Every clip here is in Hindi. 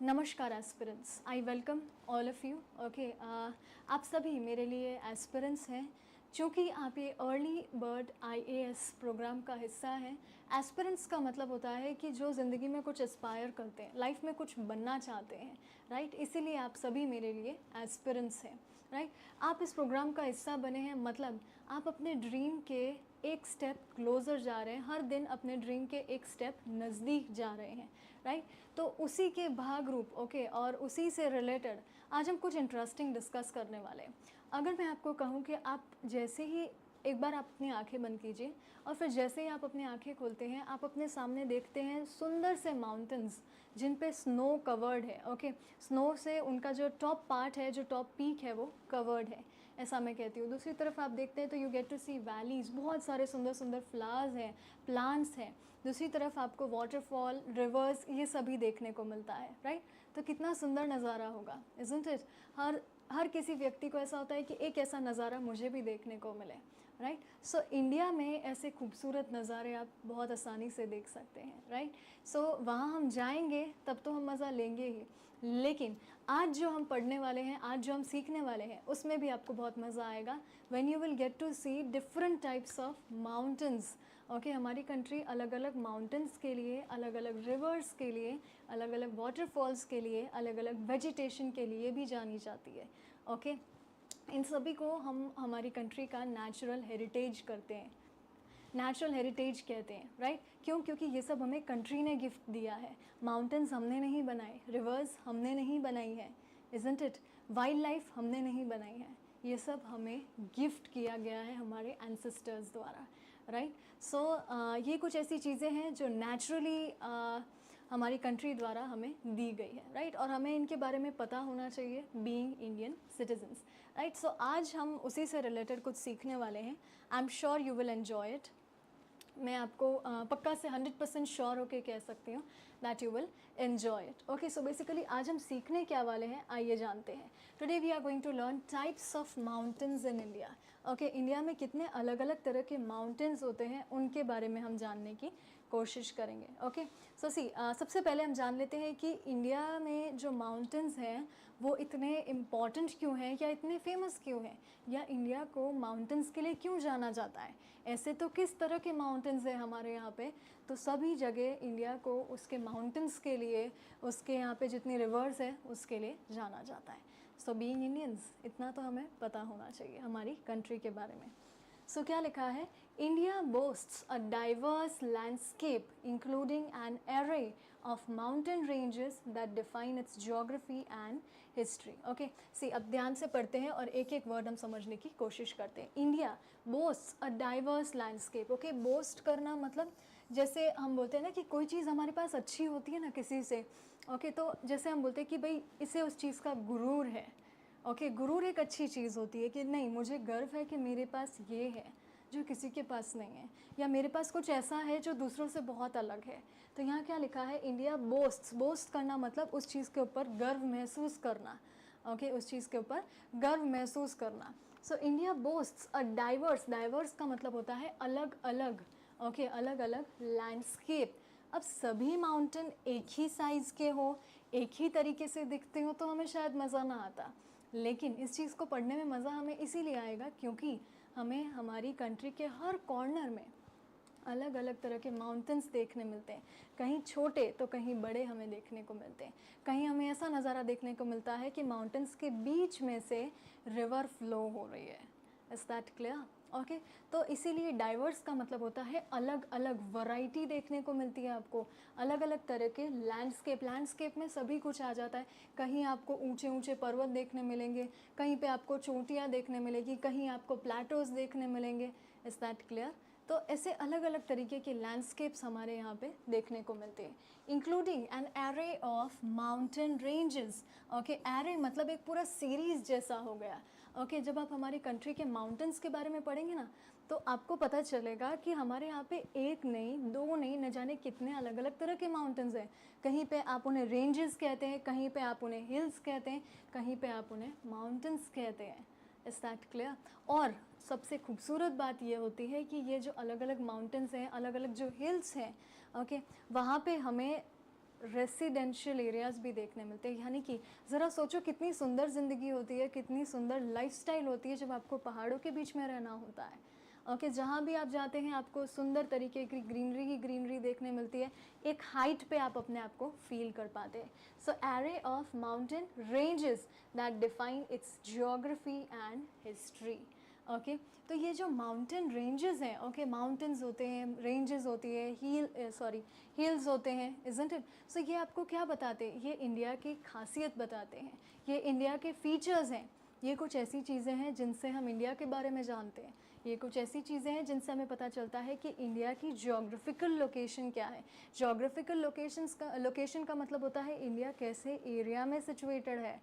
नमस्कार aspirants, I welcome all of you. Okay, आप सभी मेरे लिए एस्पिरेंट्स हैं क्योंकि आप ये अर्ली बर्ड आईएएस प्रोग्राम का हिस्सा हैं। एस्पिरेंट्स का मतलब होता है कि जो ज़िंदगी में कुछ एस्पायर करते हैं, लाइफ में कुछ बनना चाहते हैं, राइट। इसीलिए आप सभी मेरे लिए एस्पिरेंट्स हैं, राइट। आप इस प्रोग्राम का हिस्सा बने हैं, मतलब आप अपने ड्रीम के एक स्टेप क्लोज़र जा रहे हैं, हर दिन अपने ड्रीम के एक स्टेप नज़दीक जा रहे हैं, राइट। तो उसी के भाग रूप ओके, और उसी से रिलेटेड आज हम कुछ इंटरेस्टिंग डिस्कस करने वाले हैं। अगर मैं आपको कहूँ कि आप जैसे ही एक बार आप अपनी आंखें बंद कीजिए और फिर जैसे ही आप अपनी आंखें खोलते हैं, आप अपने सामने देखते हैं सुंदर से माउंटेन्स जिन पे स्नो कवर्ड है। ओके, स्नो से उनका जो टॉप पार्ट है, जो टॉप पीक है, वो कवर्ड है, ऐसा मैं कहती हूँ। दूसरी तरफ आप देखते हैं तो you get to see valleys, बहुत सारे सुंदर सुंदर फ्लावर्स हैं, प्लांट्स हैं। दूसरी तरफ आपको वाटरफॉल, रिवर्स, ये सभी देखने को मिलता है, राइट। तो कितना सुंदर नज़ारा होगा, इज़न्ट इट। हर किसी व्यक्ति को ऐसा होता है कि एक ऐसा नज़ारा मुझे भी देखने को मिले, राइट। सो इंडिया में ऐसे खूबसूरत नज़ारे आप बहुत आसानी से देख सकते हैं, राइट। सो वहाँ हम जाएंगे तब तो हम मज़ा लेंगे ही, लेकिन आज जो हम पढ़ने वाले हैं, आज जो हम सीखने वाले हैं, उसमें भी आपको बहुत मज़ा आएगा। When you will get to see different types of mountains. Okay, हमारी कंट्री अलग अलग माउंटेन्स के लिए, अलग अलग रिवर्स के लिए, अलग अलग वाटरफॉल्स के लिए, अलग अलग वेजिटेशन के लिए भी जानी जाती है। ओके, इन सभी को हम हमारी कंट्री का नेचुरल हेरिटेज करते हैं, नेचुरल हेरिटेज कहते हैं, राइट। क्यों? क्योंकि ये सब हमें कंट्री ने गिफ्ट दिया है। माउंटेन्स हमने नहीं बनाए, रिवर्स हमने नहीं बनाई है, इज़न्ट इट। वाइल्ड लाइफ हमने नहीं बनाई है, ये सब हमें गिफ्ट किया गया है हमारे एंसेस्टर्स द्वारा, राइट। सो ये कुछ ऐसी चीज़ें हैं जो नेचुरली हमारी कंट्री द्वारा हमें दी गई है, राइट। और हमें इनके बारे में पता होना चाहिए, बीइंग इंडियन सिटीजन्स, राइट। सो आज हम उसी से रिलेटेड कुछ सीखने वाले हैं। I am sure you will enjoy it. मैं आपको पक्का से 100% श्योर होके कह सकती हूँ that you will enjoy it. Okay, so basically आज हम सीखने क्या वाले हैं, आइए जानते हैं। Today we are going to learn types of mountains in India. Okay, India में कितने अलग अलग तरह के माउंटेन्स होते हैं, उनके बारे में हम जानने की कोशिश करेंगे। ओके, सो सबसे पहले हम जान लेते हैं कि इंडिया में जो माउंटेन्स हैं वो इतने इम्पॉर्टेंट क्यों हैं, या इतने फेमस क्यों हैं, या इंडिया को माउंटेन्स के लिए क्यों जाना जाता है। ऐसे तो किस तरह के माउंटेन्स हैं हमारे यहाँ पे, तो सभी जगह इंडिया को उसके माउंटेन्स के लिए, उसके यहाँ पे जितनी रिवर्स है उसके लिए जाना जाता है। सो बीइंग इंडियंस, इतना तो हमें पता होना चाहिए हमारी कंट्री के बारे में। सो क्या लिखा है, India बोस्ट्स a diverse landscape including an array of mountain ranges that define it's geography and history. Okay, अब ध्यान से पढ़ते हैं और एक एक वर्ड हम समझने की कोशिश करते हैं। इंडिया बोस्ट्स अ डाइवर्स लैंडस्केप। ओके, बोस्ट करना मतलब जैसे हम बोलते हैं ना कि कोई चीज़ हमारे पास अच्छी होती है ना किसी से, ओके, तो जैसे हम बोलते हैं कि भाई इसे उस चीज़ का गुरूर है। ओके, गुरूर एक अच्छी चीज़ होती है कि नहीं, मुझे गर्व है कि मेरे पास ये है जो किसी के पास नहीं है, या मेरे पास कुछ ऐसा है जो दूसरों से बहुत अलग है। तो यहाँ क्या लिखा है, इंडिया बोस्ट, बोस्ट करना मतलब उस चीज़ के ऊपर गर्व महसूस करना। ओके, उस चीज़ के ऊपर गर्व महसूस करना। So India बोस्ट्स a diverse, diverse का मतलब होता है अलग अलग। ओके, अलग अलग लैंडस्केप। अब सभी माउंटेन एक ही साइज़ के हो, एक ही तरीके से दिखते हो तो हमें शायद मज़ा ना आता, लेकिन इस चीज़ को पढ़ने में मज़ा हमें इसीलिए आएगा क्योंकि हमें हमारी कंट्री के हर कॉर्नर में अलग अलग तरह के माउंटेन्स देखने मिलते हैं। कहीं छोटे तो कहीं बड़े हमें देखने को मिलते हैं। कहीं हमें ऐसा नज़ारा देखने को मिलता है कि माउंटेन्स के बीच में से रिवर फ्लो हो रही है। Is that clear? ओके, तो इसीलिए डाइवर्स का मतलब होता है अलग अलग वैरायटी देखने को मिलती है आपको, अलग अलग तरह के लैंडस्केप। लैंडस्केप में सभी कुछ आ जाता है। कहीं आपको ऊंचे ऊंचे पर्वत देखने मिलेंगे, कहीं पे आपको चोटियाँ देखने मिलेगी, कहीं आपको प्लेटोज देखने मिलेंगे। Is that clear? तो ऐसे अलग अलग तरीके के लैंडस्केप्स हमारे यहाँ पे देखने को मिलते हैं, including an array of mountain ranges. Okay, array मतलब एक पूरा सीरीज़ जैसा हो गया। ओके, जब आप हमारी कंट्री के माउंटेन्स के बारे में पढ़ेंगे ना, तो आपको पता चलेगा कि हमारे यहाँ पे एक नहीं, दो नहीं, न जाने कितने अलग अलग तरह के माउंटेन्स हैं। कहीं पे आप उन्हें रेंजेस कहते हैं, कहीं पे आप उन्हें हिल्स कहते हैं, कहीं पे आप उन्हें माउंटेन्स कहते हैं। Is that clear? और सबसे खूबसूरत बात ये होती है कि ये जो अलग अलग माउंटेन्स हैं, अलग अलग जो हिल्स हैं, ओके, वहाँ पे हमें रेसिडेंशियल एरियाज़ भी देखने मिलते हैं। यानी कि ज़रा सोचो कितनी सुंदर ज़िंदगी होती है, कितनी सुंदर लाइफस्टाइल होती है जब आपको पहाड़ों के बीच में रहना होता है। ओके, जहाँ भी आप जाते हैं आपको सुंदर तरीके की ग्रीनरी ही ग्रीनरी देखने मिलती है, एक हाइट पे आप अपने आप को फील कर पाते हैं। So array of mountain ranges that define its geography and history. Okay, तो ये जो माउंटेन रेंजेस हैं, ओके, माउंटेन्स होते हैं, रेंजेस होती है, हिल्स होते हैं, इज़न्ट इट। सो ये आपको क्या बताते हैं? ये इंडिया की खासियत बताते हैं, ये इंडिया के फीचर्स हैं। ये कुछ ऐसी चीज़ें हैं जिनसे हम इंडिया के बारे में जानते हैं। ये कुछ ऐसी चीज़ें हैं जिनसे हमें पता चलता है कि इंडिया की ज्योग्राफिकल लोकेशन क्या है। ज्योग्राफिकल लोकेशन का मतलब होता है इंडिया कैसे एरिया में सिचुएटेड है।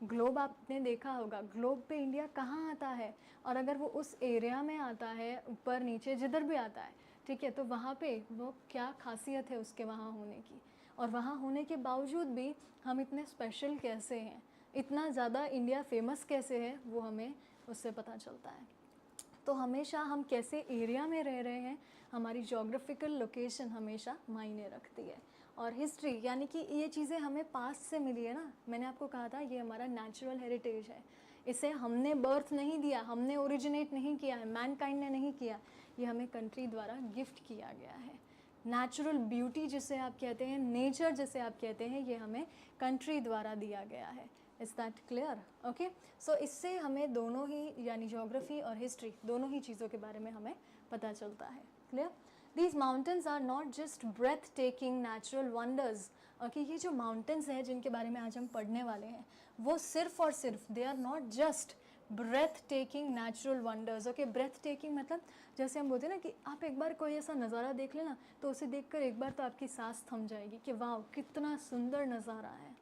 ग्लोब आपने देखा होगा, ग्लोब पे इंडिया कहाँ आता है, और अगर वो उस एरिया में आता है, ऊपर नीचे जिधर भी आता है, ठीक है, तो वहाँ पे वो क्या खासियत है उसके वहाँ होने की, और वहाँ होने के बावजूद भी हम इतने स्पेशल कैसे हैं, इतना ज़्यादा इंडिया फेमस कैसे है, वो हमें उससे पता चलता है। तो हमेशा हम कैसे एरिया में रह रहे हैं, हमारी जोग्राफिकल लोकेशन हमेशा मायने रखती है। और हिस्ट्री यानी कि ये चीज़ें हमें पास्ट से मिली है ना, मैंने आपको कहा था ये हमारा नेचुरल हेरिटेज है, इसे हमने बर्थ नहीं दिया, हमने ओरिजिनेट नहीं किया है, मैनकाइंड ने नहीं किया, ये हमें कंट्री द्वारा गिफ्ट किया गया है। नेचुरल ब्यूटी जिसे आप कहते हैं, नेचर जिसे आप कहते हैं, ये हमें कंट्री द्वारा दिया गया है। Is that clear? ओके, सो इससे हमें दोनों ही यानी ज्योग्राफी और हिस्ट्री दोनों ही चीज़ों के बारे में हमें पता चलता है। Clear? These mountains are not just breathtaking natural wonders. Okay, ये जो माउंटेन्स हैं जिनके बारे में आज हम पढ़ने वाले हैं, वो सिर्फ और सिर्फ they are not just breath taking natural wonders. Okay, breath taking मतलब जैसे हम बोलते हैं ना कि आप एक बार कोई ऐसा नज़ारा देख लेना तो उसे देखकर एक बार तो आपकी सांस थम जाएगी कि वाह कितना सुंदर नज़ारा है,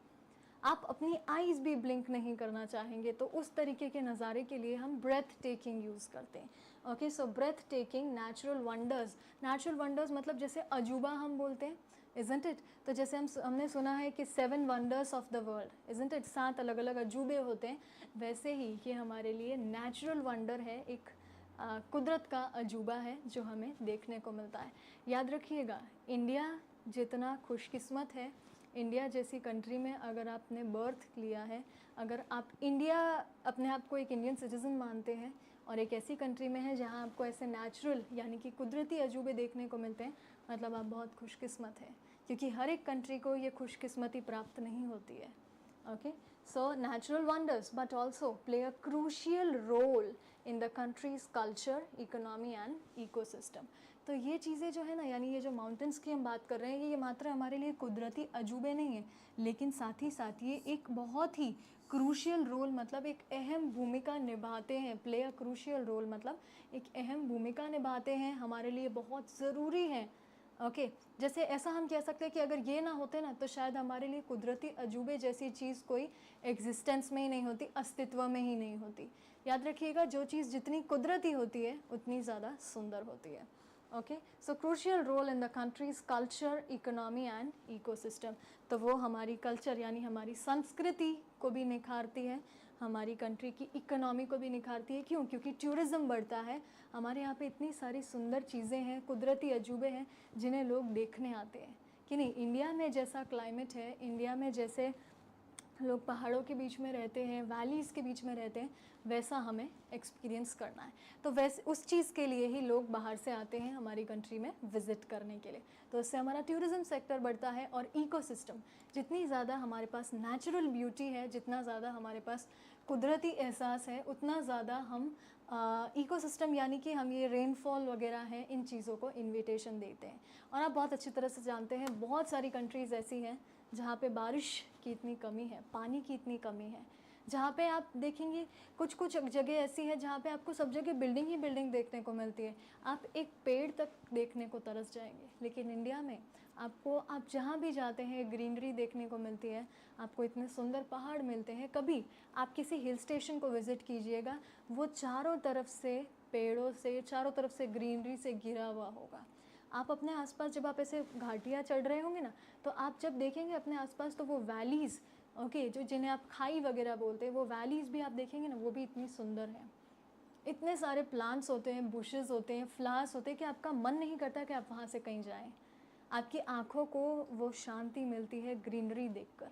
आप अपनी आईज़ भी ब्लिंक नहीं करना चाहेंगे। तो उस तरीके के नज़ारे के लिए हम ब्रेथ टेकिंग यूज़ करते हैं। ओके, सो ब्रेथ टेकिंग नेचुरल वंडर्स मतलब जैसे अजूबा हम बोलते हैं, इज़न्ट इट। तो जैसे हमने सुना है कि 7 wonders of the world, isn't it, 7 अलग अलग अजूबे होते हैं, वैसे ही ये हमारे लिए नेचुरल वंडर है, एक कुदरत का अजूबा है जो हमें देखने को मिलता है। याद रखिएगा, इंडिया जितना खुशकिस्मत है, इंडिया जैसी कंट्री में अगर आपने बर्थ लिया है, अगर आप इंडिया अपने आप को एक इंडियन सिटीज़न मानते हैं और एक ऐसी कंट्री में है जहां आपको ऐसे नेचुरल यानी कि कुदरती अजूबे देखने को मिलते हैं, मतलब आप बहुत खुशकिस्मत हैं, क्योंकि हर एक कंट्री को ये खुशकिस्मती प्राप्त नहीं होती है। Okay, so natural wonders but also play a crucial role in the country's culture, economy and ecosystem. तो ये चीज़ें जो है ना, यानी ये जो माउंटेन्स की हम बात कर रहे हैं, ये मात्र हमारे लिए कुदरती अजूबे नहीं हैं, लेकिन साथ ही साथ ये एक बहुत ही क्रूशियल रोल मतलब एक अहम भूमिका निभाते हैं। प्ले अ क्रूशियल रोल मतलब एक अहम भूमिका निभाते हैं, हमारे लिए बहुत ज़रूरी हैं। ओके, जैसे ऐसा हम कह सकते हैं कि अगर ये ना होते ना तो शायद हमारे लिए कुदरती अजूबे जैसी चीज़ कोई एग्जिस्टेंस में ही नहीं होती, अस्तित्व में ही नहीं होती। याद रखिएगा, जो चीज़ जितनी कुदरती होती है उतनी ज़्यादा सुंदर होती है। Okay, so crucial role in the country's culture, economy and ecosystem. तो वो हमारी कल्चर यानी हमारी संस्कृति को भी निखारती है, हमारी कंट्री की इकोनॉमी को भी निखारती है। क्यों? क्योंकि टूरिज़्म बढ़ता है, हमारे यहाँ पे इतनी सारी सुंदर चीज़ें हैं, कुदरती अजूबे हैं जिन्हें लोग देखने आते हैं। कि नहीं, इंडिया में जैसा क्लाइमेट है, इंडिया में जैसे लोग पहाड़ों के बीच में रहते हैं, वैलीज़ के बीच में रहते हैं, वैसा हमें एक्सपीरियंस करना है। तो वैसे उस चीज़ के लिए ही लोग बाहर से आते हैं हमारी कंट्री में विज़िट करने के लिए। तो इससे हमारा टूरिज़्म सेक्टर बढ़ता है। और इकोसिस्टम, जितनी ज़्यादा हमारे पास नेचुरल ब्यूटी है, जितना ज़्यादा हमारे पास कुदरती एहसास है, उतना ज़्यादा हम इकोसिस्टम यानी कि हम ये रेनफॉल वगैरह हैं, इन चीज़ों को इन्विटेशन देते हैं। और आप बहुत अच्छी तरह से जानते हैं, बहुत सारी कंट्रीज़ ऐसी हैं जहाँ पे बारिश की इतनी कमी है, पानी की इतनी कमी है, जहाँ पे आप देखेंगे कुछ कुछ जगह ऐसी है जहाँ पे आपको सब जगह बिल्डिंग ही बिल्डिंग देखने को मिलती है, आप एक पेड़ तक देखने को तरस जाएंगे। लेकिन इंडिया में आपको, आप जहाँ भी जाते हैं ग्रीनरी देखने को मिलती है, आपको इतने सुंदर पहाड़ मिलते हैं। कभी आप किसी हिल स्टेशन को विज़िट कीजिएगा, वो चारों तरफ से पेड़ों से, चारों तरफ से ग्रीनरी से घिरा हुआ होगा। आप अपने आसपास जब आप ऐसे घाटियाँ चढ़ रहे होंगे ना, तो आप जब देखेंगे अपने आसपास, तो वो वैलीज़, ओके, जो जिन्हें आप खाई वगैरह बोलते हैं, वो वैलीज़ भी आप देखेंगे ना, वो भी इतनी सुंदर है। इतने सारे प्लांट्स होते हैं, बुशेस होते हैं, फ्लावर्स होते हैं कि आपका मन नहीं करता कि आप वहाँ से कहीं जाएं। आपकी आँखों को वो शांति मिलती है ग्रीनरी देखकर।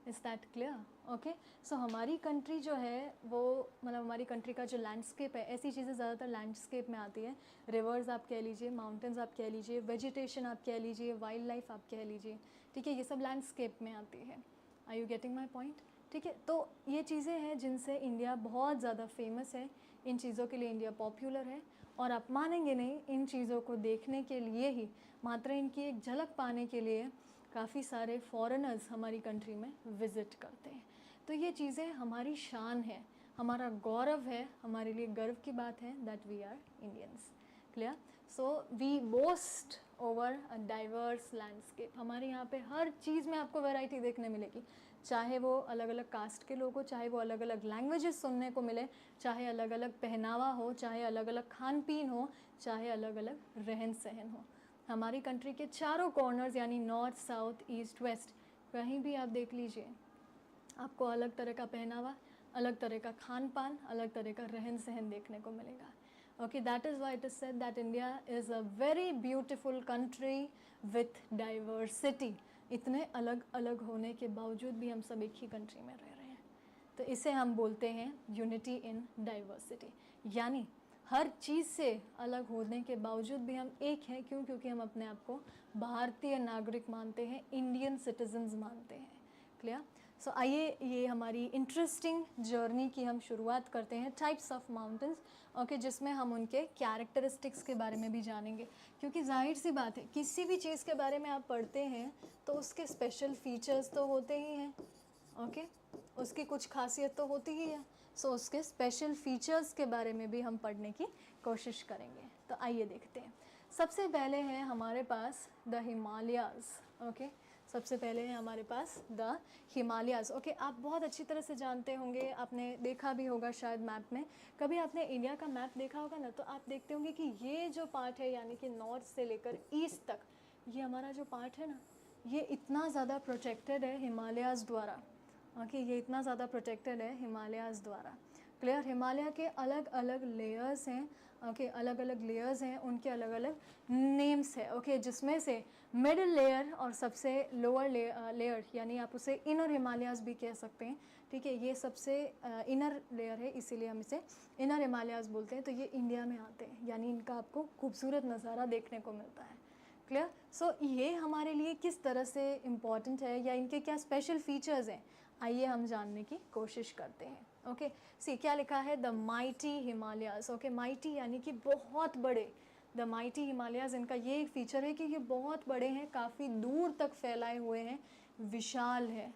Is that clear? ओके, सो हमारी कंट्री जो है वो मतलब हमारी कंट्री का जो लैंडस्केप है, ऐसी चीज़ें ज़्यादातर लैंडस्केप में आती है। रिवर्स आप कह लीजिए, माउंटेन्स आप कह लीजिए, वेजिटेशन आप कह लीजिए, वाइल्ड लाइफ आप कह लीजिए, ठीक है, ये सब लैंडस्केप में आती है। Are you getting my point? ठीक है, तो ये चीज़ें हैं जिनसे इंडिया बहुत ज़्यादा फेमस है, इन चीज़ों के लिए इंडिया पॉपुलर है। और आप मानेंगे नहीं, इन चीज़ों को देखने के लिए ही, मात्र इनकी एक झलक पाने के लिए काफ़ी सारे फॉरेनर्स हमारी कंट्री में विज़िट करते हैं। तो ये चीज़ें हमारी शान है, हमारा गौरव है, हमारे लिए गर्व की बात है that we are Indians. Clear? So we boast over a diverse landscape. हमारे यहाँ पे हर चीज़ में आपको वैरायटी देखने मिलेगी, चाहे वो अलग अलग कास्ट के लोग हो, चाहे वो अलग अलग लैंग्वेजेस सुनने को मिले, चाहे अलग अलग पहनावा हो, चाहे अलग अलग खान पीन हो, चाहे अलग अलग रहन सहन हो। हमारी कंट्री के चारों कॉर्नर्स यानी नॉर्थ, साउथ, ईस्ट, वेस्ट, कहीं भी आप देख लीजिए, आपको अलग तरह का पहनावा, अलग तरह का खान पान, अलग तरह का रहन सहन देखने को मिलेगा। Okay, that is why it is said that India is a very beautiful country with diversity. इतने अलग अलग होने के बावजूद भी हम सब एक ही कंट्री में रह रहे हैं, तो इसे हम बोलते हैं यूनिटी इन डाइवर्सिटी। यानी हर चीज़ से अलग होने के बावजूद भी हम एक हैं। क्यों? क्योंकि हम अपने आप को भारतीय नागरिक मानते हैं, इंडियन सिटीजन्स मानते हैं। क्लियर? सो आइए ये हमारी इंटरेस्टिंग जर्नी की हम शुरुआत करते हैं टाइप्स ऑफ माउंटेन्स, ओके, जिसमें हम उनके कैरेक्टरिस्टिक्स के बारे में भी जानेंगे। क्योंकि जाहिर सी बात है, किसी भी चीज़ के बारे में आप पढ़ते हैं तो उसके स्पेशल फीचर्स तो होते ही हैं, ओके, उसकी कुछ खासियत तो होती ही है। सो उसके स्पेशल फीचर्स के बारे में भी हम पढ़ने की कोशिश करेंगे। तो आइए देखते हैं। सबसे पहले है हमारे पास द हिमालयाज़। ओके, सबसे पहले है हमारे पास द हिमालयाज़। ओके, आप बहुत अच्छी तरह से जानते होंगे, आपने देखा भी होगा शायद मैप में, कभी आपने इंडिया का मैप देखा होगा ना, तो आप देखते होंगे कि ये जो पार्ट है यानी कि नॉर्थ से लेकर ईस्ट तक, ये हमारा जो पार्ट है ना, ये इतना ज़्यादा प्रोटेक्टेड है हिमालयाज़ द्वारा। ओके, ये इतना ज़्यादा प्रोटेक्टेड है हिमालयाज़ द्वारा। क्लियर? हिमालय के अलग अलग लेयर्स हैं, ओके, अलग अलग लेयर्स हैं, उनके अलग अलग नेम्स है, ओके, जिसमें से मिडिल लेयर और सबसे लोअर लेयर यानी आप उसे इनर हिमालयाज़ भी कह सकते हैं, ठीक है, ये सबसे इनर लेयर है, इसीलिए हम इसे इनर हिमालयाज़ बोलते हैं। तो ये इंडिया में आते हैं, यानी इनका आपको खूबसूरत नज़ारा देखने को मिलता है। क्लियर? सो ये हमारे लिए किस तरह से इम्पॉर्टेंट है या इनके क्या स्पेशल फीचर्स हैं, आइए हम जानने की कोशिश करते हैं। ओके, सी क्या लिखा है, the mighty Himalayas. Okay, mighty यानी कि बहुत बड़े, द माइटी हिमालयाज़, इनका ये एक फ़ीचर है कि ये बहुत बड़े हैं, काफ़ी दूर तक फैलाए हुए हैं, विशाल है।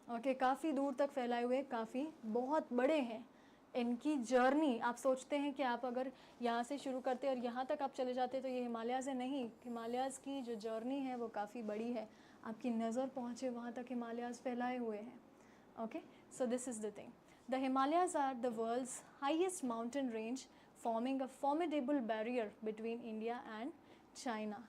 ओके, काफ़ी दूर तक फैलाए हुए, काफ़ी बहुत बड़े हैं। इनकी जर्नी, आप सोचते हैं कि आप अगर यहाँ से शुरू करते और यहाँ तक आप चले जाते तो ये हिमालयाज़ है, नहीं, हिमालयाज़ की जो जर्नी है वो काफ़ी बड़ी है, आपकी नज़र पहुँचे वहाँ तक हिमालयाज़ फैलाए हुए हैं। Okay, so this is the thing. The Himalayas are the world's highest mountain range, forming a formidable barrier between India and China.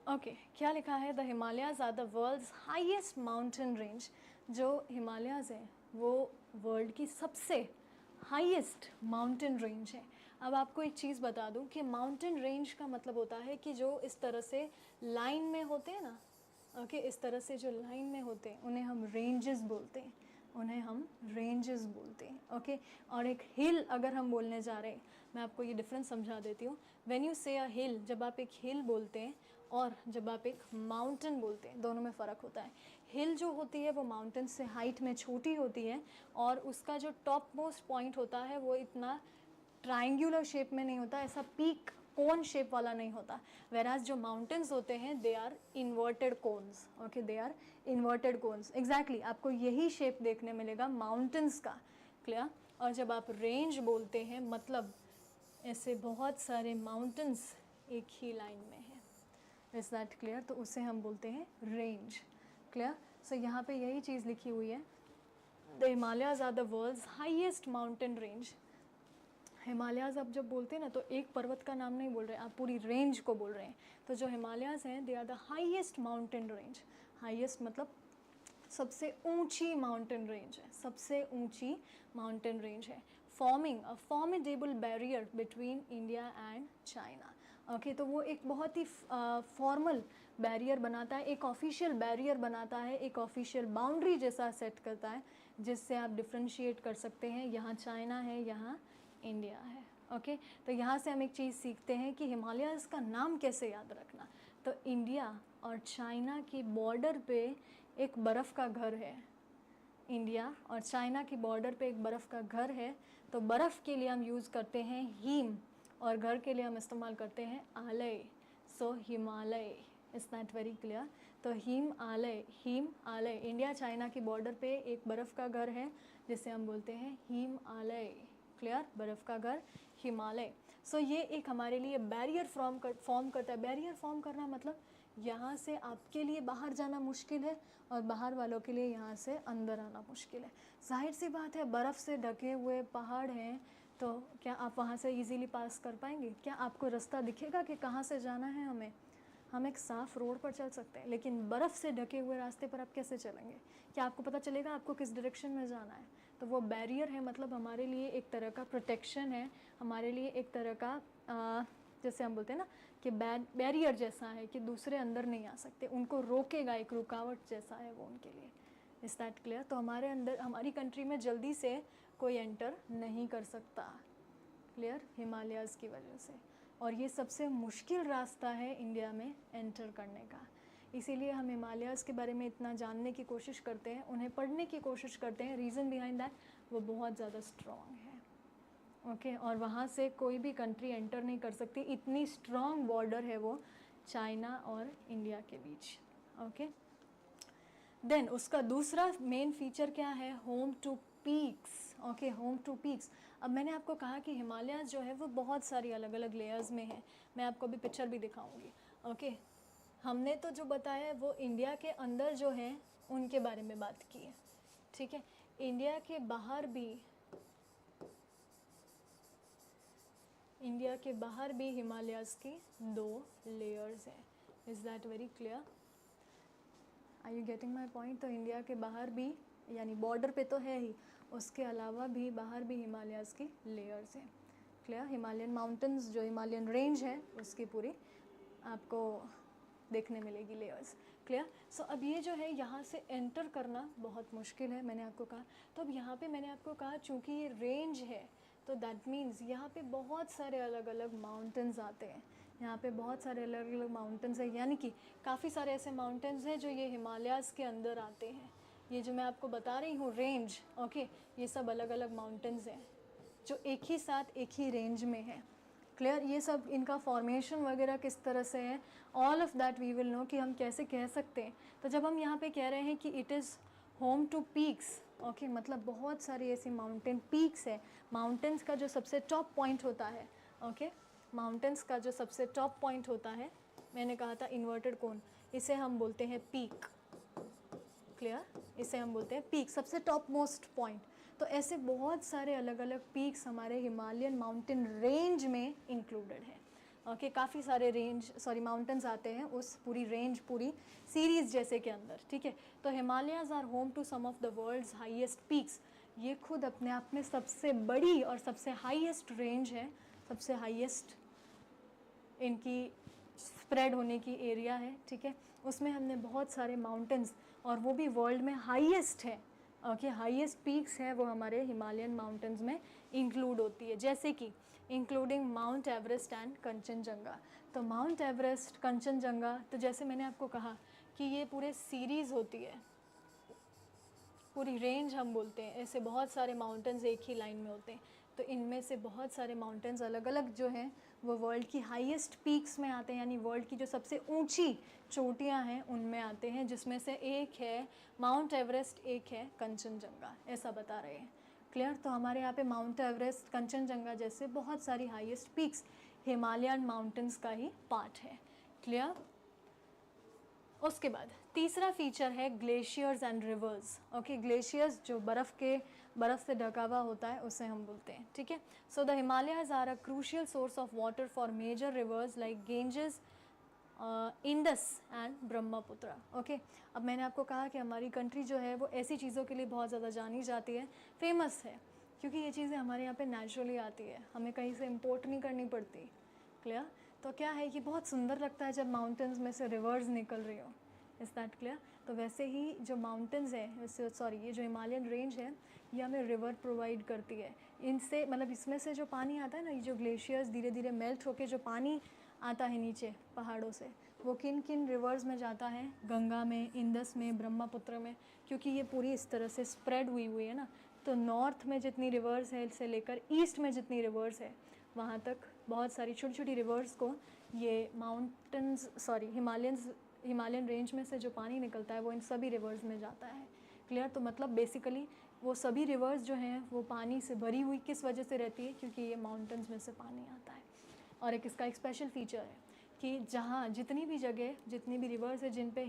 Okay, क्या लिखा है, the Himalayas are the world's highest mountain range. जो हिमालयाज़ है वो वर्ल्ड की सबसे हाईएस्ट माउंटेन रेंज है। अब आपको एक चीज़ बता दूं कि माउंटेन रेंज का मतलब होता है कि जो इस तरह से लाइन में होते हैं ना, ओके, इस तरह से जो लाइन में होते हैं उन्हें हम रेंजेस बोलते हैं, उन्हें हम रेंजेस बोलते हैं। ओके, और एक हिल अगर हम बोलने जा रहे हैं, मैं आपको ये डिफरेंस समझा देती हूँ। व्हेन यू से अ हिल, जब आप एक हिल बोलते हैं और जब आप एक माउंटेन बोलते हैं, दोनों में फ़र्क होता है। हिल जो होती है वो माउंटेन से हाइट में छोटी होती है और उसका जो टॉप मोस्ट पॉइंट होता है वो इतना ट्रायंगुलर शेप में नहीं होता, ऐसा पीक कोन शेप वाला नहीं होता। वेराज जो माउंटेन्स होते हैं they are inverted cones. Okay, they are inverted cones, exactly आपको यही शेप देखने मिलेगा माउंटेन्स का। क्लियर? और जब आप रेंज बोलते हैं मतलब ऐसे बहुत सारे माउंटेन्स एक ही लाइन में हैं, इज़ दैट क्लियर? तो उसे हम बोलते हैं रेंज। क्लियर? सो यहाँ पे यही चीज़ लिखी हुई है, the Himalayas are the world's highest mountain range. Himalayas आप जब बोलते हैं ना तो एक पर्वत का नाम नहीं बोल रहे, आप पूरी रेंज को बोल रहे हैं। तो जो हिमालयाज़ हैं they are the highest mountain range. Highest मतलब सबसे ऊंची माउंटेन रेंज है, सबसे ऊंची माउंटेन रेंज है, forming a formidable barrier between India and China. Okay, तो वो एक बहुत ही फॉर्मल बैरियर बनाता है, एक ऑफिशियल बैरियर बनाता है, एक ऑफिशियल बाउंड्री जैसा सेट करता है, जिससे आप डिफ्रेंशिएट कर सकते हैं यहाँ चाइना है, यहाँ इंडिया है। ओके, तो यहाँ से हम एक चीज़ सीखते हैं कि हिमालयाज़ का नाम कैसे याद रखना। तो इंडिया और चाइना की बॉर्डर पे एक बर्फ़ का घर है, इंडिया और चाइना की बॉर्डर पे एक बर्फ़ का घर है। तो बर्फ़ के लिए हम यूज़ करते हैं हीम और घर के लिए हम इस्तेमाल करते हैं आलय। So Himalaya, is that very clear? तो हीम आलय, इंडिया चाइना की बॉर्डर पे एक बर्फ़ का घर है जिसे हम बोलते हैं हीम आलय। क्लियर? बर्फ़ का घर हिमालय। सो ये एक हमारे लिए बैरियर फॉर्म करता है। बैरियर फॉर्म करना मतलब यहाँ से आपके लिए बाहर जाना मुश्किल है और बाहर वालों के लिए यहाँ से अंदर आना मुश्किल है। जाहिर सी बात है, बर्फ़ से ढके हुए पहाड़ हैं, तो क्या आप वहाँ से इजीली पास कर पाएंगे? क्या आपको रास्ता दिखेगा कि कहाँ से जाना है हमें? हम एक साफ़ रोड पर चल सकते हैं, लेकिन बर्फ़ से ढके हुए रास्ते पर आप कैसे चलेंगे? क्या आपको पता चलेगा आपको किस डायरेक्शन में जाना है? तो वो बैरियर है, मतलब हमारे लिए एक तरह का प्रोटेक्शन है, हमारे लिए एक तरह का जैसे हम बोलते हैं ना कि बैरियर जैसा है कि दूसरे अंदर नहीं आ सकते, उनको रोकेगा, एक रुकावट जैसा है वो उनके लिए। Is that clear? तो हमारे अंदर, हमारी कंट्री में जल्दी से कोई एंटर नहीं कर सकता। क्लियर? हिमालयाज़ की वजह से। और ये सबसे मुश्किल रास्ता है इंडिया में एंटर करने का, इसीलिए हम हिमालयाज़ के बारे में इतना जानने की कोशिश करते हैं, उन्हें पढ़ने की कोशिश करते हैं। रीज़न बिहाइंड दैट, वो बहुत ज़्यादा स्ट्रॉन्ग है। ओके, और वहाँ से कोई भी कंट्री एंटर नहीं कर सकती, इतनी स्ट्रॉन्ग बॉर्डर है वो चाइना और इंडिया के बीच। ओके, देन उसका दूसरा मेन फीचर क्या है? Home to peaks. Okay, home to peaks. अब मैंने आपको कहा कि हिमालयाज़ जो है वो बहुत सारी अलग अलग लेयर्स में है, मैं आपको अभी पिक्चर भी दिखाऊंगी। ओके, हमने तो जो बताया है वो इंडिया के अंदर जो है उनके बारे में बात की है, ठीक है। इंडिया के बाहर भी हिमालयाज़ की 2 लेयर्स हैं। Is that very clear? Are you getting my point? तो इंडिया के बाहर भी, यानी बॉर्डर पे तो है ही, उसके अलावा भी बाहर भी हिमालयाज़ की लेयर्स हैं। क्लियर? हिमालयन माउंटेन्स, जो हिमालयन रेंज है उसकी पूरी आपको देखने मिलेगी लेयर्स। क्लियर? सो अब ये जो है यहाँ से एंटर करना बहुत मुश्किल है, मैंने आपको कहा। तो अब यहाँ पे मैंने आपको कहा चूँकि ये रेंज है, तो दैट मीन्स यहाँ पे बहुत सारे अलग अलग माउंटेन्स आते हैं, यहाँ पे बहुत सारे अलग अलग माउंटेन्स हैं, यानी कि काफ़ी सारे ऐसे माउंटेन्स हैं जो ये हिमालयाज़ के अंदर आते हैं। ये जो मैं आपको बता रही हूँ रेंज, ओके, ये सब अलग अलग माउंटेन्स हैं जो एक ही साथ एक ही रेंज में है। क्लियर? ये सब इनका फॉर्मेशन वगैरह किस तरह से है, all of that we will know कि हम कैसे कह सकते हैं। तो जब हम यहाँ पे कह रहे हैं कि it is home to peaks, okay, मतलब बहुत सारी ऐसी माउंटेन पीक्स है। माउंटेन्स का जो सबसे टॉप पॉइंट होता है, ओके, माउंटेन्स का जो सबसे टॉप पॉइंट होता है, मैंने कहा था इन्वर्टेड कोन, इसे हम बोलते हैं पीक। क्लियर? इसे हम बोलते हैं पीक, सबसे टॉप मोस्ट पॉइंट। तो ऐसे बहुत सारे अलग अलग पीक्स हमारे हिमालयन माउंटेन रेंज में इंक्लूडेड है। ओके, काफ़ी सारे माउंटेन्स आते हैं उस पूरी रेंज, पूरी सीरीज़ जैसे के अंदर, ठीक है। तो Himalayas are home to some of the world's highest peaks. ये खुद अपने आप में सबसे बड़ी और सबसे हाईएस्ट रेंज है, सबसे हाईएस्ट इनकी स्प्रेड होने की एरिया है, ठीक है। उसमें हमने बहुत सारे माउंटेन्स, और वो भी वर्ल्ड में हाईएस्ट है, ओके, हाईएस्ट पीक्स हैं वो हमारे हिमालयन माउंटेन्स में इंक्लूड होती है, जैसे कि including mount Everest and Kanchenjunga. तो माउंट एवरेस्ट, कंचनजंगा, तो जैसे मैंने आपको कहा कि ये पूरे सीरीज़ होती है, पूरी रेंज हम बोलते हैं, ऐसे बहुत सारे माउंटेन्स एक ही लाइन में होते हैं। तो इनमें से बहुत सारे माउंटेन्स अलग अलग जो हैं वो वर्ल्ड की हाईएस्ट पीक्स में आते हैं, यानी वर्ल्ड की जो सबसे ऊंची चोटियां हैं उनमें आते हैं, जिसमें से एक है माउंट एवरेस्ट, एक है कंचनजंगा, ऐसा बता रहे हैं। क्लियर? तो हमारे यहाँ पे माउंट एवरेस्ट, कंचनजंगा जैसे बहुत सारी हाईएस्ट पीक्स हिमालयन माउंटेन्स का ही पार्ट है। क्लियर? उसके बाद तीसरा फीचर है glaciers and reverse. Okay, glaciers जो बर्फ़ से ढका हुआ होता है उसे हम बोलते हैं, ठीक है। So the Himalayas are a crucial source of water for major rivers like Ganges Indus and Brahmaputra. Okay, अब मैंने आपको कहा कि हमारी कंट्री जो है वो ऐसी चीज़ों के लिए बहुत ज़्यादा जानी जाती है, फेमस है, क्योंकि ये चीज़ें हमारे यहाँ पे नेचुरली आती है, हमें कहीं से इम्पोर्ट नहीं करनी पड़ती। क्लियर? तो क्या है कि बहुत सुंदर लगता है जब माउंटेन्स में से रिवर्स निकल रही हो। Is that clear? तो वैसे ही जो माउंटेन्स है, सॉरी ये जो हिमालयन रेंज है, ये हमें रिवर प्रोवाइड करती है। इनसे मतलब इसमें से जो पानी आता है ना, ये जो ग्लेशियर्स धीरे धीरे मेल्ट होके जो पानी आता है नीचे पहाड़ों से, वो किन किन रिवर्स में जाता है? गंगा में, इंडस में, ब्रह्मपुत्र में, क्योंकि ये पूरी इस तरह से स्प्रेड हुई हुई है ना। तो नॉर्थ में जितनी रिवर्स है से लेकर ईस्ट में जितनी रिवर्स है, वहाँ तक बहुत सारी छोटी छोटी रिवर्स को ये हिमालयन रेंज में से जो पानी निकलता है वो इन सभी रिवर्स में जाता है। क्लियर? तो मतलब बेसिकली वो सभी रिवर्स जो हैं वो पानी से भरी हुई किस वजह से रहती है? क्योंकि ये माउंटेन्स में से पानी आता है। और एक इसका एक स्पेशल फीचर है कि जहाँ जितनी भी जगह, जितनी भी रिवर्स है जिन पे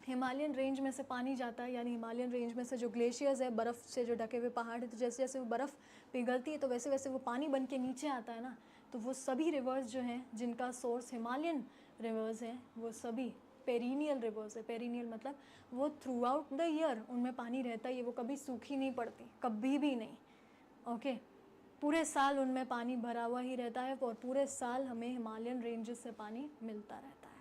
हिमालयन रेंज में से पानी जाता है, यानी हिमालयन रेंज में से जो ग्लेशियर्स है, बर्फ़ से जो ढके हुए पहाड़ है, तो जैसे जैसे वो बर्फ़ पिघलती है तो वैसे वैसे वो पानी बन के नीचे आता है ना। तो वो सभी रिवर्स जो हैं जिनका सोर्स हिमालयन रिवर्स हैं, वो सभी पेरिनियल रिवर्स है। पेरिनियल मतलब वो थ्रू आउट द ईयर उनमें पानी रहता है, ये वो कभी सूखी नहीं पड़ती, कभी भी नहीं। ओके, पूरे साल उनमें पानी भरा हुआ ही रहता है और पूरे साल हमें हिमालयन रेंजेस से पानी मिलता रहता है।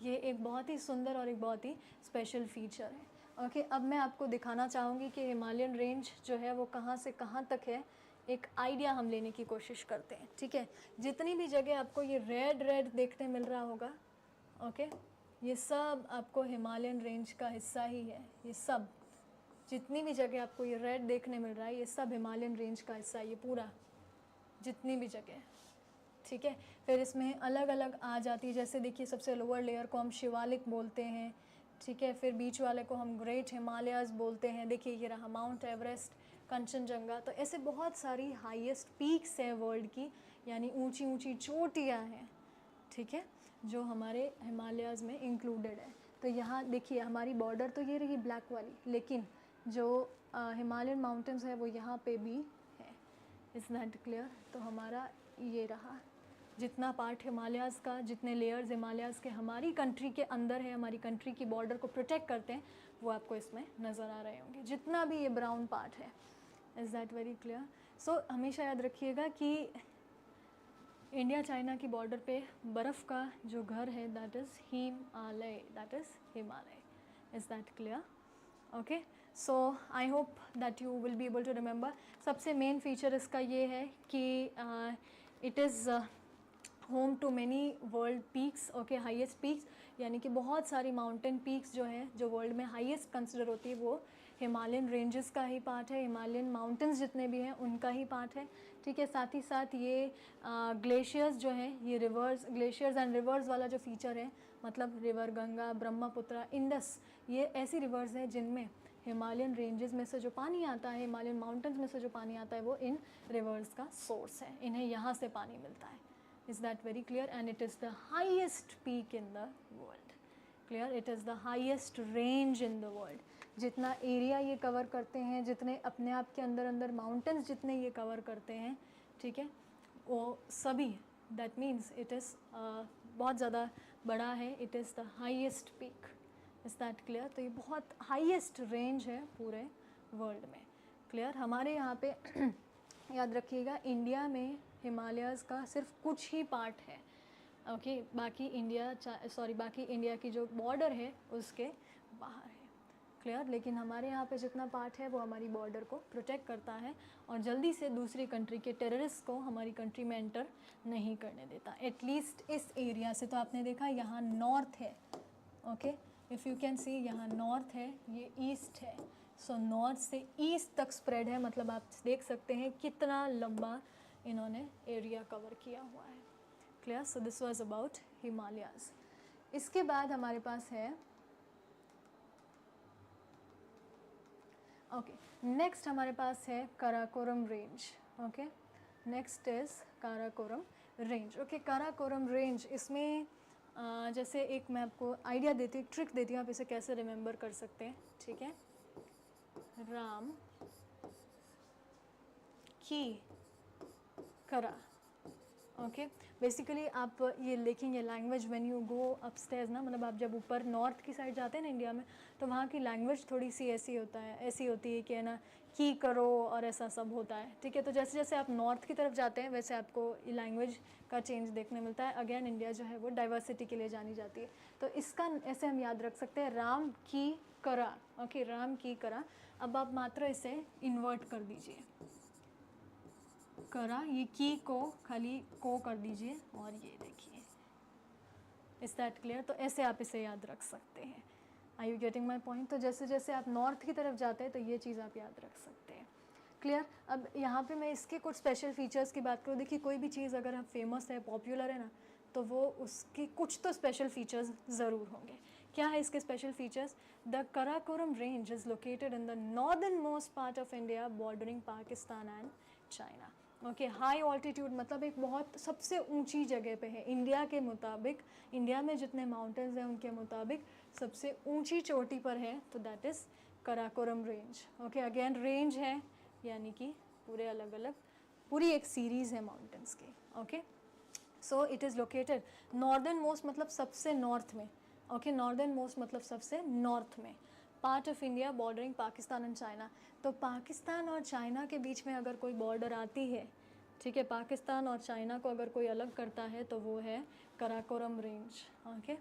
ये एक बहुत ही सुंदर और एक बहुत ही स्पेशल फीचर है। ओके, अब मैं आपको दिखाना चाहूँगी कि हिमालयन रेंज जो है वो कहाँ से कहाँ तक है, एक आइडिया हम लेने की कोशिश करते हैं। ठीक है, जितनी भी जगह आपको ये रेड रेड देखने मिल रहा होगा, ओके, ये सब आपको हिमालयन रेंज का हिस्सा ही है। ये सब जितनी भी जगह आपको ये रेड देखने मिल रहा है, ये सब हिमालयन रेंज का हिस्सा है, ये पूरा जितनी भी जगह। ठीक है, फिर इसमें अलग अलग आ जाती है, जैसे देखिए सबसे लोअर लेयर को हम शिवालिक बोलते हैं। ठीक है, फिर बीच वाले को हम ग्रेट हिमालयाज़ बोलते हैं। देखिए ये रहा माउंट एवरेस्ट, कंचनजंगा। तो ऐसे बहुत सारी हाईएस्ट पीक्स हैं वर्ल्ड की, यानी ऊंची ऊंची चोटियाँ हैं, ठीक है, जो हमारे हिमालयाज़ में इंक्लूडेड है। तो यहाँ देखिए हमारी बॉर्डर तो ये रही ब्लैक वाली, लेकिन जो हिमालयन माउंटेन्स है वो यहाँ पे भी है। Is that clear? तो हमारा ये रहा जितना पार्ट हिमालयाज़ का, जितने लेयर्स हिमालयाज़ के हमारी कंट्री के अंदर है, हमारी कंट्री की बॉर्डर को प्रोटेक्ट करते हैं, वो आपको इसमें नज़र आ रहे होंगे, जितना भी ये ब्राउन पार्ट है। Is that very clear? So हमेशा याद रखिएगा कि इंडिया चाइना की बॉर्डर पे बर्फ़ का जो घर है, that is Himalaya, that is Himalaya. Is that clear? Okay, so I hope that you will be able to remember. सबसे मेन फीचर इसका ये है कि it is home to many world peaks. Okay, highest peaks, यानी कि बहुत सारी माउंटेन पीक्स जो हैं, जो वर्ल्ड में हाईएस्ट कंसिडर होती है, वो हिमालयन रेंजेस का ही पार्ट है, हिमालयन माउंटेन्स जितने भी हैं उनका ही पार्ट है। ठीक है, साथ ही साथ ये ग्लेशियर्स जो हैं, ये रिवर्स, ग्लेशियर्स एंड रिवर्स वाला जो फीचर है, मतलब रिवर गंगा, ब्रह्मपुत्र, इंडस, ये ऐसी रिवर्स हैं जिनमें हिमालयन रेंजेस में से जो पानी आता है, हिमालयन माउंटेन्स में से जो पानी आता है, वो इन रिवर्स का सोर्स है, इन्हें यहाँ से पानी मिलता है। Is that very clear? And it is the highest peak in the world. Clear? It is the highest range in the world. जितना एरिया ये कवर करते हैं, जितने अपने आप के अंदर अंदर माउंटेन्स जितने ये कवर करते हैं, ठीक है, वो सभी, दैट मीन्स इट इज़ बहुत ज़्यादा बड़ा है। It is the highest peak. Is that clear? तो ये बहुत हाईएस्ट रेंज है पूरे वर्ल्ड में। क्लियर? हमारे यहाँ पे याद रखिएगा, इंडिया में हिमालयाज़ का सिर्फ कुछ ही पार्ट है। ओके, बाकी इंडिया की जो बॉर्डर है उसके बाहर है। क्लियर? लेकिन हमारे यहाँ पे जितना पार्ट है वो हमारी बॉर्डर को प्रोटेक्ट करता है और जल्दी से दूसरी कंट्री के टेररिस्ट को हमारी कंट्री में एंटर नहीं करने देता, एटलीस्ट इस एरिया से। तो आपने देखा यहाँ नॉर्थ है, okay, if you can see, यहाँ नॉर्थ है, ये ईस्ट है। सो नॉर्थ से ईस्ट तक स्प्रेड है, मतलब आप देख सकते हैं कितना लंबा इन्होंने एरिया कवर किया हुआ है। Clear? So this was about Himalayas. इसके बाद हमारे पास है, ओके, नेक्स्ट हमारे पास है Karakoram range. Okay, next is Karakoram range. Okay, Karakoram range, इसमें जैसे एक मैं आपको आइडिया देती हूँ, ट्रिक देती हूँ, आप इसे कैसे रिमेंबर कर सकते हैं। ठीक है, राम की करा, ओके बेसिकली आप ये लिखेंगे language when you go upstairs ना, मतलब आप जब ऊपर नॉर्थ की साइड जाते हैं ना इंडिया में, तो वहाँ की लैंग्वेज थोड़ी सी ऐसी होती है कि है ना की करो और ऐसा सब होता है, ठीक है। तो जैसे जैसे आप नॉर्थ की तरफ जाते हैं वैसे आपको लैंग्वेज का चेंज देखने मिलता है। अगेन इंडिया जो है वो डाइवर्सिटी के लिए जानी जाती है, तो इसका ऐसे हम याद रख सकते हैं राम की करा। ओके राम की करा। अब आप मात्र इसे इन्वर्ट कर दीजिए, करा ये की को खाली को कर दीजिए और ये देखिए, इज दैट क्लियर। तो ऐसे आप इसे याद रख सकते हैं। आई यू गेटिंग माई पॉइंट। तो जैसे जैसे आप नॉर्थ की तरफ जाते हैं तो ये चीज़ आप याद रख सकते हैं। क्लियर। अब यहाँ पे मैं इसके कुछ स्पेशल फीचर्स की बात करूँ। देखिए कोई भी चीज़ अगर हम फेमस है पॉपुलर है ना, तो वो उसके कुछ तो स्पेशल फीचर्स ज़रूर होंगे। क्या है इसके special features? The Karakoram range is located in the northern most part of India bordering Pakistan and China. Okay high altitude मतलब एक बहुत सबसे ऊंची जगह पे है इंडिया के मुताबिक, इंडिया में जितने माउंटेन्स हैं उनके मुताबिक सबसे ऊंची चोटी पर है, तो that is Karakoram range. Okay again range है यानी कि पूरे अलग अलग पूरी एक सीरीज़ है माउंटेन्स की। Okay so it is located northern most मतलब सबसे नॉर्थ में। ओके नॉर्दर्न मोस्ट मतलब सबसे नॉर्थ में, part of India bordering Pakistan and China. तो पाकिस्तान और चाइना के बीच में अगर कोई बॉर्डर आती है, ठीक है, पाकिस्तान और चाइना को अगर कोई अलग करता है तो वो है Karakoram range. Okay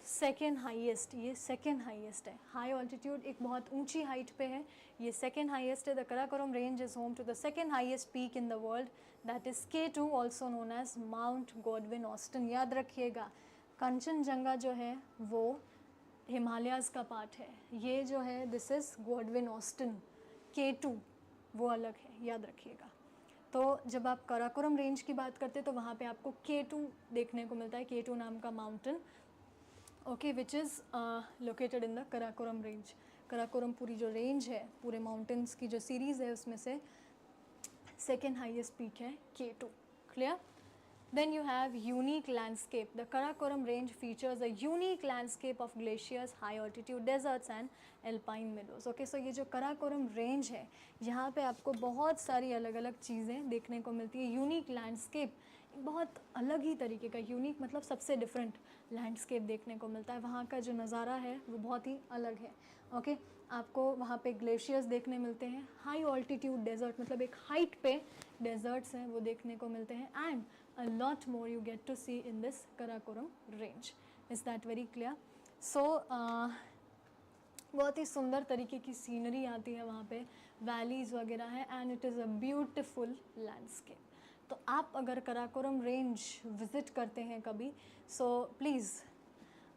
second highest, ये सेकेंड हाईएस्ट है। हाई ऑल्टीट्यूड एक बहुत ऊंची हाइट पे है, ये सेकेंड हाईएस्ट है। The Karakoram range is home to the second highest peak in the world that is K2 also known as mount Godwin Austen. याद रखिएगा कंचनजंगा जो है वो हिमालयाज़ का पार्ट है, ये जो है this is Godwin Austen. K2 वो अलग है, याद रखिएगा। तो जब आप कराकोरम रेंज की बात करते हैं तो वहाँ पे आपको K2 देखने को मिलता है, K2 नाम का mountain. Okay which is located in the Karakoram range. Karakoram पूरी जो रेंज है, पूरे माउंटेन्स की जो सीरीज़ है उसमें से सेकेंड हाईएस्ट पीक है K2। Clear. Then you have unique landscape. The Karakoram range features a unique landscape of glaciers, high altitude deserts and alpine meadows. Okay, so ये जो कराकोरम रेंज है यहाँ पे आपको बहुत सारी अलग अलग चीज़ें देखने को मिलती है। यूनिक लैंडस्केप, बहुत अलग ही तरीके का, यूनिक मतलब सबसे डिफरेंट लैंडस्केप देखने को मिलता है। वहाँ का जो नज़ारा है वो बहुत ही अलग है। ओके आपको वहाँ पे ग्लेशियर्स देखने मिलते हैं, हाई ऑल्टीट्यूड डेजर्ट मतलब एक हाइट पे डेजर्ट्स हैं वो देखने को मिलते हैं, and a lot more you get to see in this Karakoram range. Is that very clear? So बहुत ही सुंदर तरीके की सीनरी आती है वहाँ पे, वैलीज़ वगैरह है, and it is a beautiful landscape. तो आप अगर कराकोरम रेंज विज़िट करते हैं कभी, सो प्लीज़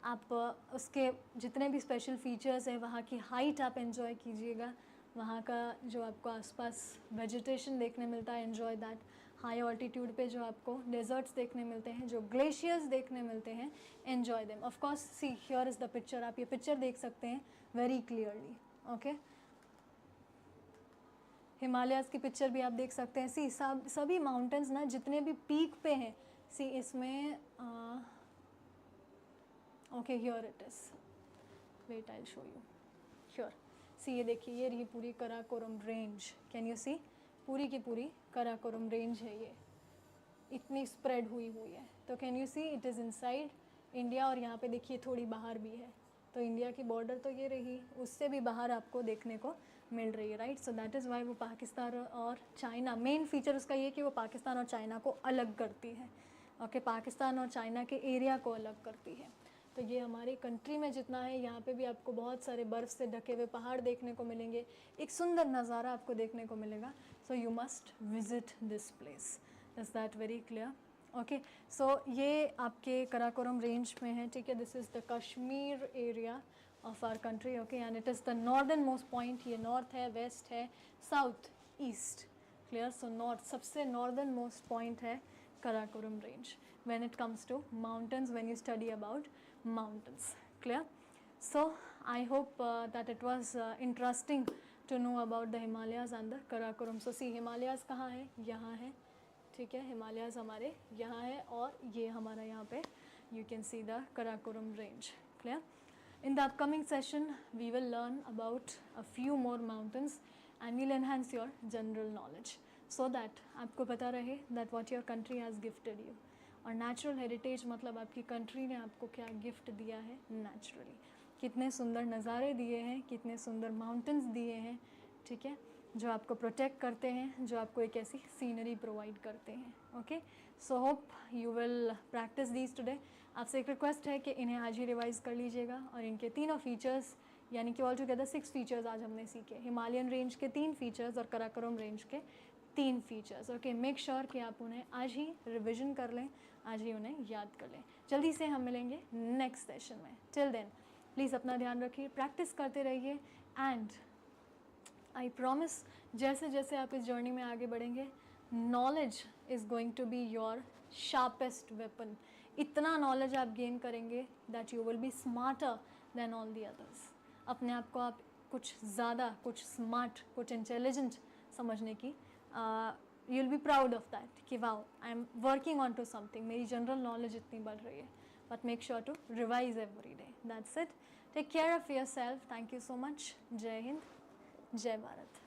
आप उसके जितने भी स्पेशल फीचर्स हैं, वहाँ की हाइट आप एंजॉय कीजिएगा, वहाँ का जो आपको आसपास वेजिटेशन देखने मिलता है एंजॉय दैट। हाई ऑल्टीट्यूड पे जो आपको डेजर्ट्स देखने मिलते हैं, जो ग्लेशियर्स देखने मिलते हैं, enjoy them. Of course see here is the picture, आप ये पिक्चर देख सकते हैं वेरी क्लियरली। ओके हिमालयाज़ की पिक्चर भी आप देख सकते हैं। सी सभी माउंटेन्स ना जितने भी पीक पे हैं, सी इसमें okay here it is, wait I show you here. See ये देखिए ये रही पूरी Karakoram range, can you see, पूरी की पूरी कराकोरम रेंज है, ये इतनी स्प्रेड हुई है। तो can you see it is inside India, और यहाँ पे देखिए थोड़ी बाहर भी है। तो इंडिया की बॉर्डर तो ये रही, उससे भी बाहर आपको देखने को मिल रही है, right. So that is why वो पाकिस्तान और चाइना, मेन फीचर उसका ये कि वो पाकिस्तान और चाइना को अलग करती है। ओके पाकिस्तान और चाइना के एरिया को अलग करती है। तो ये हमारी कंट्री में जितना है, यहाँ पे भी आपको बहुत सारे बर्फ़ से ढके हुए पहाड़ देखने को मिलेंगे, एक सुंदर नज़ारा आपको देखने को मिलेगा। So you must visit this place. Is that very clear? Okay so ये आपके कराकोरम रेंज में है, ठीक है। This is the Kashmir area of our country. Okay and it is the northern most point. ये नॉर्थ है, वेस्ट है, south, east. Clear. So north सबसे नॉर्दर्न मोस्ट पॉइंट है Karakoram range when it comes to mountains, when you study about mountains. Clear? So I hope that it was interesting to know about the Himalayas and the Karakoram. So see Himalayas कहाँ है? यहाँ है, ठीक है। Himalayas हमारे यहाँ है और ये हमारा यहाँ पे you can see the Karakoram range. Clear? In the upcoming session we will learn about a few more mountains and we'll enhance your general knowledge. So that आपको पता रहे that what your country has gifted you. और नेचुरल हेरिटेज मतलब आपकी कंट्री ने आपको क्या गिफ्ट दिया है नेचुरली, कितने सुंदर नज़ारे दिए हैं, कितने सुंदर माउंटेन्स दिए हैं, ठीक है, जो आपको प्रोटेक्ट करते हैं, जो आपको एक ऐसी सीनरी प्रोवाइड करते हैं। Okay, so hope you will practice these today. आपसे एक रिक्वेस्ट है कि इन्हें आज ही रिवाइज़ कर लीजिएगा और इनके तीनों फीचर्स यानी कि ऑल टुगेदर 6 फीचर्स आज हमने सीखे, हिमालयन रेंज के 3 फीचर्स और कराकोरम रेंज के 3 फीचर्स। ओके, मेक श्योर कि आप उन्हें आज ही रिविजन कर लें, आज ही उन्हें याद कर लें। जल्दी से हम मिलेंगे नेक्स्ट सेशन में। टिल देन प्लीज़ अपना ध्यान रखिए, प्रैक्टिस करते रहिए एंड आई प्रॉमिस जैसे जैसे आप इस जर्नी में आगे बढ़ेंगे, knowledge is going to be your sharpest weapon. इतना नॉलेज आप गेन करेंगे that you will be smarter than all the others. अपने आप को आप कुछ ज़्यादा, कुछ स्मार्ट, कुछ इंटेलिजेंट समझने की you will be proud of that कि wow I am working on to something, मेरी जनरल नॉलेज इतनी बढ़ रही है। But make sure to revise every day. That's it. Take care of yourself. Thank you so much. जय हिंद, जय भारत।